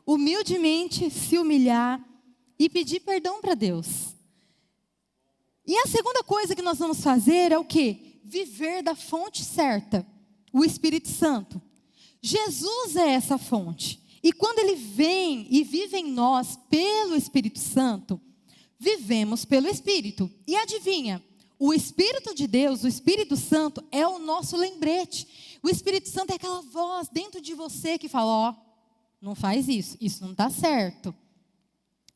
Humildemente se humilhar e pedir perdão para Deus. E a segunda coisa que nós vamos fazer é o quê? Viver da fonte certa, o Espírito Santo. Jesus é essa fonte. E quando Ele vem e vive em nós pelo Espírito Santo, vivemos pelo Espírito. E adivinha? O Espírito de Deus, o Espírito Santo, é o nosso lembrete. O Espírito Santo é aquela voz dentro de você que fala, ó, não faz isso, isso não está certo.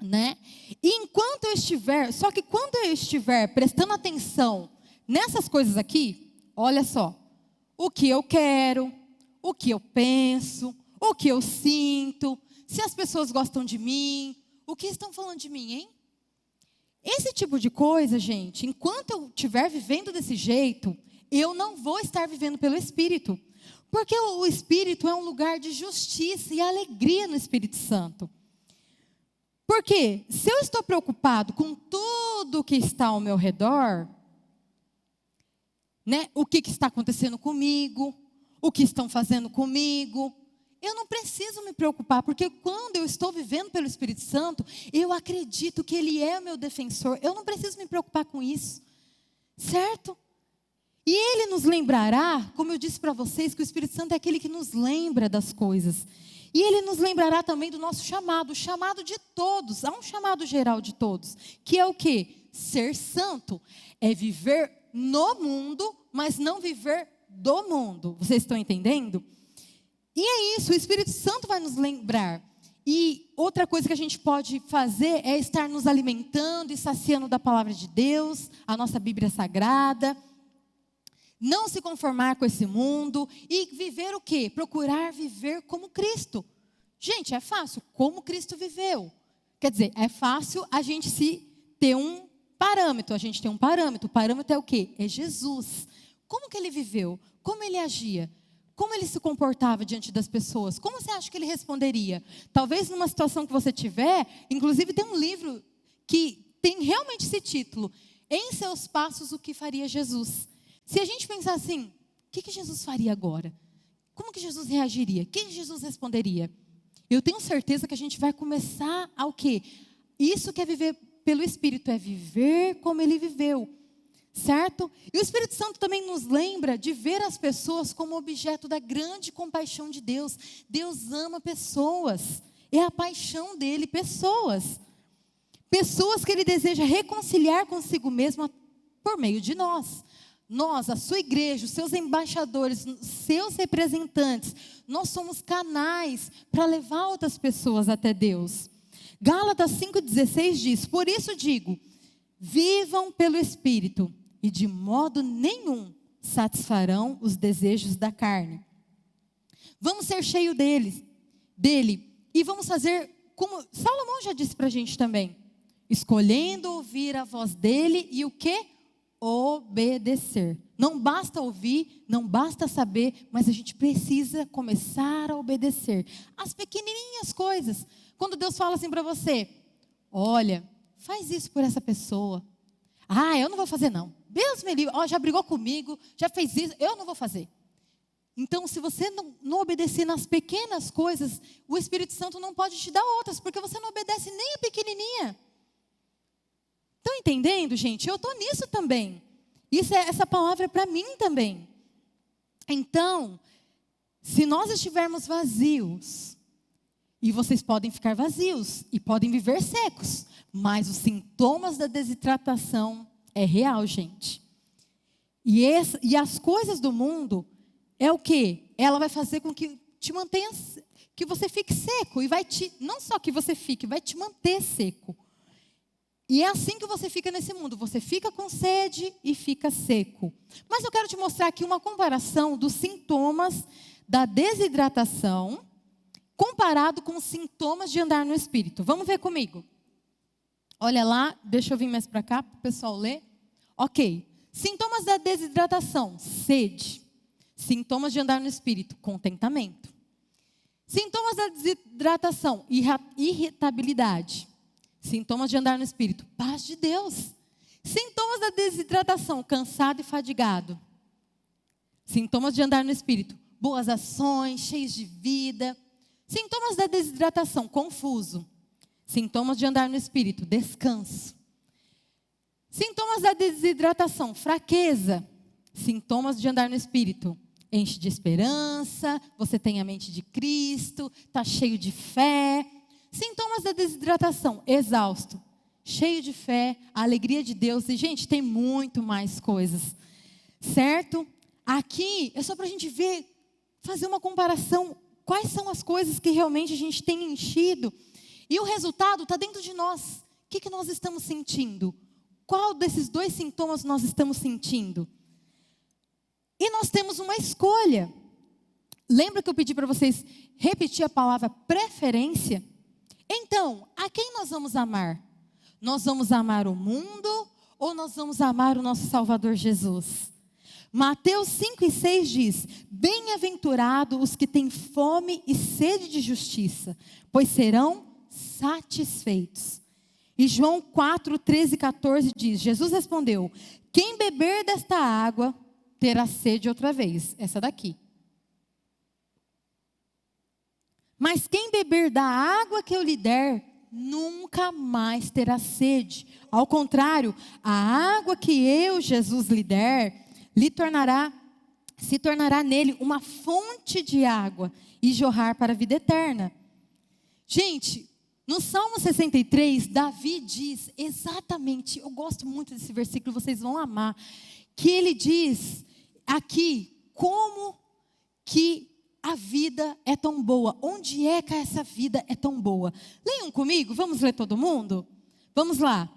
Né? E enquanto eu estiver, só que quando eu estiver prestando atenção nessas coisas aqui, olha só, o que eu quero, o que eu penso, o que eu sinto, se as pessoas gostam de mim, o que estão falando de mim, hein? Esse tipo de coisa, gente, enquanto eu estiver vivendo desse jeito, eu não vou estar vivendo pelo Espírito. Porque o Espírito é um lugar de justiça e alegria no Espírito Santo. Porque se eu estou preocupado com tudo que está ao meu redor, né, o que está acontecendo comigo, o que estão fazendo comigo, eu não preciso me preocupar, porque quando eu estou vivendo pelo Espírito Santo, eu acredito que Ele é o meu defensor. Eu não preciso me preocupar com isso, certo? E Ele nos lembrará, como eu disse para vocês, que o Espírito Santo é aquele que nos lembra das coisas. E Ele nos lembrará também do nosso chamado, o chamado de todos. Há um chamado geral de todos, que é o quê? Ser santo. É viver no mundo, mas não viver do mundo. Vocês estão entendendo? E é isso, o Espírito Santo vai nos lembrar. E outra coisa que a gente pode fazer é estar nos alimentando e saciando da palavra de Deus, a nossa Bíblia Sagrada. Não se conformar com esse mundo e viver o quê? Procurar viver como Cristo. Gente, é fácil, como Cristo viveu. Quer dizer, é fácil a gente ter um parâmetro, o parâmetro é o quê? É Jesus. Como que Ele viveu? Como Ele agia? Como Ele se comportava diante das pessoas? Como você acha que Ele responderia? Talvez numa situação que você tiver, inclusive tem um livro que tem realmente esse título, Em Seus Passos, o que faria Jesus? Se a gente pensar assim, o que Jesus faria agora? Como que Jesus reagiria? O que Jesus responderia? Eu tenho certeza que a gente vai começar ao quê? Isso que é viver pelo Espírito, é viver como Ele viveu. Certo? E o Espírito Santo também nos lembra de ver as pessoas como objeto da grande compaixão de Deus. Deus ama pessoas. É a paixão dele, pessoas. Pessoas que Ele deseja reconciliar consigo mesmo por meio de nós. Nós, a sua igreja, os seus embaixadores, os seus representantes, nós somos canais para levar outras pessoas até Deus. Gálatas 5,16 diz, por isso digo, vivam pelo Espírito, e de modo nenhum satisfarão os desejos da carne. Vamos ser cheios dele, e vamos fazer como Salomão já disse para a gente também, escolhendo ouvir a voz dele e o que? Obedecer. Não basta ouvir, não basta saber, mas a gente precisa começar a obedecer. As pequenininhas coisas. Quando Deus fala assim para você, olha, faz isso por essa pessoa. Ah, eu não vou fazer não. Deus me livre, já brigou comigo, já fez isso, eu não vou fazer. Então, se você não obedecer nas pequenas coisas, o Espírito Santo não pode te dar outras, porque você não obedece nem a pequenininha. Estão entendendo, gente? Eu estou nisso também. Essa palavra é para mim também. Então, se nós estivermos vazios, e vocês podem ficar vazios, e podem viver secos, mas os sintomas da desidratação é real, gente. E as coisas do mundo é o quê? Ela vai fazer com que te mantenha, que você fique seco, e não só que você fique, vai te manter seco. E é assim que você fica nesse mundo. Você fica com sede e fica seco. Mas eu quero te mostrar aqui uma comparação dos sintomas da desidratação comparado com os sintomas de andar no Espírito. Vamos ver comigo. Olha lá, deixa eu vir mais para cá para o pessoal ler. Ok. Sintomas da desidratação: sede. Sintomas de andar no Espírito: contentamento. Sintomas da desidratação: irritabilidade. Sintomas de andar no Espírito: paz de Deus. Sintomas da desidratação: cansado e fadigado. Sintomas de andar no Espírito: boas ações, cheios de vida. Sintomas da desidratação: confuso. Sintomas de andar no Espírito: descanso. Sintomas da desidratação: fraqueza. Sintomas de andar no Espírito: enche de esperança, você tem a mente de Cristo, está cheio de fé. Sintomas da desidratação: exausto, cheio de fé, a alegria de Deus. E, gente, tem muito mais coisas, certo? Aqui é só para a gente ver, fazer uma comparação. Quais são as coisas que realmente a gente tem enchido? E o resultado está dentro de nós. O que nós estamos sentindo? Qual desses dois sintomas nós estamos sentindo? E nós temos uma escolha. Lembra que eu pedi para vocês repetir a palavra preferência? Então, a quem nós vamos amar? Nós vamos amar o mundo ou nós vamos amar o nosso Salvador Jesus? Mateus 5:6 diz: bem-aventurados os que têm fome e sede de justiça, pois serão satisfeitos. E João 4:13 e 14 diz: Jesus respondeu: quem beber desta água terá sede outra vez. Essa daqui. Mas quem beber da água que eu lhe der, nunca mais terá sede. Ao contrário, a água que eu, Jesus, lhe der, se tornará nele uma fonte de água e jorrar para a vida eterna. Gente, no Salmo 63, Davi diz exatamente, eu gosto muito desse versículo, vocês vão amar, que ele diz aqui como que a vida é tão boa. Onde é que essa vida é tão boa? Leiam comigo, vamos ler todo mundo? Vamos lá.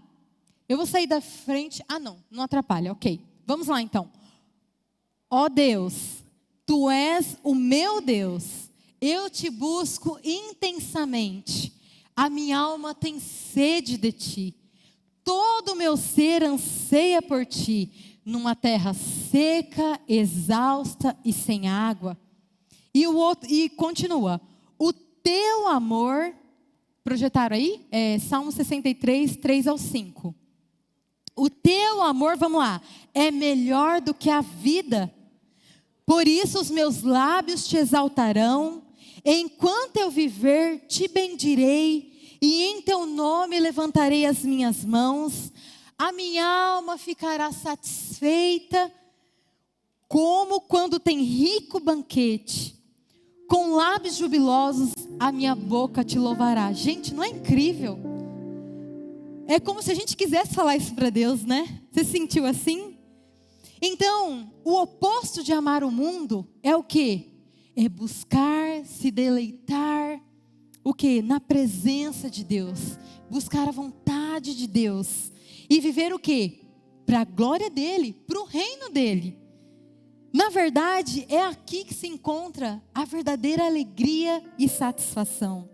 Eu vou sair da frente. Ah, não atrapalha, ok. Vamos lá então. Ó Deus, Tu és o meu Deus. Eu te busco intensamente. A minha alma tem sede de Ti. Todo o meu ser anseia por Ti, numa terra seca, exausta e sem água. E continua: o teu amor, projetaram aí? Salmo 63, 3 ao 5. O teu amor, vamos lá, é melhor do que a vida. Por isso os meus lábios te exaltarão. Enquanto eu viver, te bendirei. E em teu nome levantarei as minhas mãos. A minha alma ficará satisfeita, como quando tem rico banquete. Com lábios jubilosos, a minha boca te louvará. Gente, não é incrível? É como se a gente quisesse falar isso para Deus, né? Você se sentiu assim? Então, o oposto de amar o mundo é o quê? É buscar, se deleitar, o quê? Na presença de Deus. Buscar a vontade de Deus. E viver o quê? Para a glória dEle, para o reino dEle. Na verdade, é aqui que se encontra a verdadeira alegria e satisfação.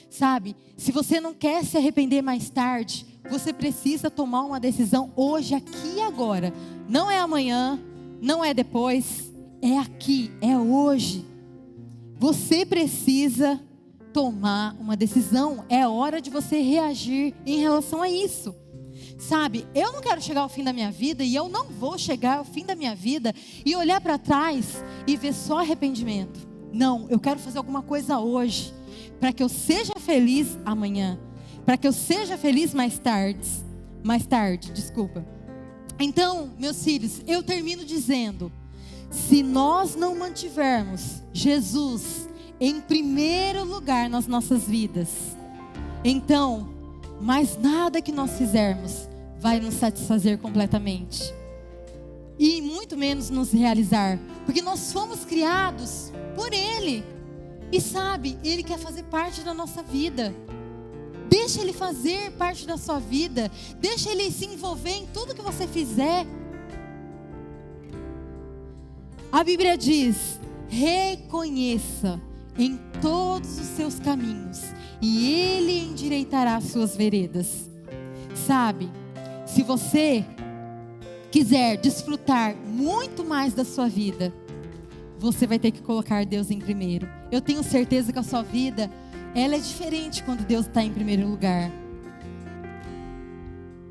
Sabe, se você não quer se arrepender mais tarde, você precisa tomar uma decisão hoje, aqui e agora. Não é amanhã, não é depois, é aqui, é hoje. Você precisa tomar uma decisão, é hora de você reagir em relação a isso. Sabe, eu não quero chegar ao fim da minha vida, e eu não vou chegar ao fim da minha vida e olhar para trás e ver só arrependimento. Não, eu quero fazer alguma coisa hoje, para que eu seja feliz amanhã, para que eu seja feliz mais tarde, desculpa. Então, meus filhos, eu termino dizendo: se nós não mantivermos Jesus em primeiro lugar nas nossas vidas, então, mais nada que nós fizermos vai nos satisfazer completamente. E muito menos nos realizar. Porque nós fomos criados por Ele. E sabe, Ele quer fazer parte da nossa vida. Deixa Deixa Ele fazer parte da sua vida. Deixa Ele se envolver em tudo que você fizer. A Bíblia diz: reconheça em todos os seus caminhos, e Ele endireitará as suas veredas. Sabe, se você quiser desfrutar muito mais da sua vida, você vai ter que colocar Deus em primeiro. Eu tenho certeza que a sua vida, ela é diferente quando Deus está em primeiro lugar.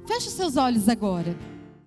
Feche os seus olhos agora.